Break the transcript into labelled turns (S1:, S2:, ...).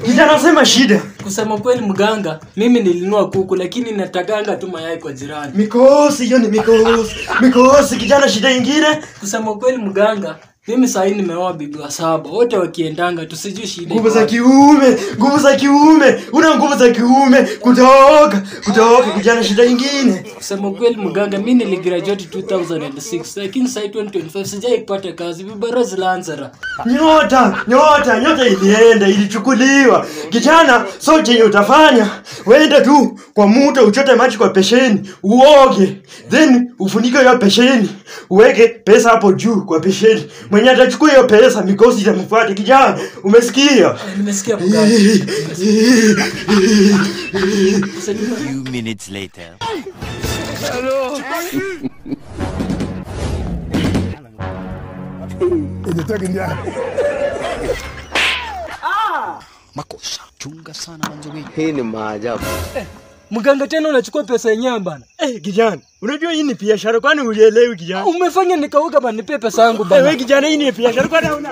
S1: Kijana sema shida.
S2: Kusema kweli mganga, mimi nilinunua kuku lakini natakanga tu mayai kwa jirani.
S1: Mikosi hiyo ni mikosi. Mikosi kijana shida nyingine.
S2: Kusema kweli mganga, mimi sasa nimeoa bibi wa 7. Wote wakiendanga tusijui shida.
S1: Nguvu za kiume, nguvu za kiume. Una nguvu za kiume kutoka kijana shida nyingine.
S2: Kusema kweli mganga, mimi niligraduate 2006 lakini sasa 2025 sijaipata kazi. Bibarozi Lanzara.
S1: Nyota ilichukuliwa. Kijana so chenye utafanya, wende tu kwa mto uchote maji kwa pesheni, uoge, then ufunike hiyo pesheni, uweke pesa hapo juu kwa pesheni. Mwenye atachukua hiyo pesa mikosi itamfuata kijana. Umesikia?
S2: Nimesikia mganga.
S3: Few minutes later.
S4: Hello.
S3: Makosa chunga sana Manzobe.
S4: Hii ni maajabu.
S2: Mganga tena unachukua pesa yenyewe bana.
S1: Kijana, unajua hii ni biashara kwani ulielewi kijana?
S2: Umefanya nikauka bana, nipe pesa yangu bana.
S1: Wewe kijana hii ni biashara kwani una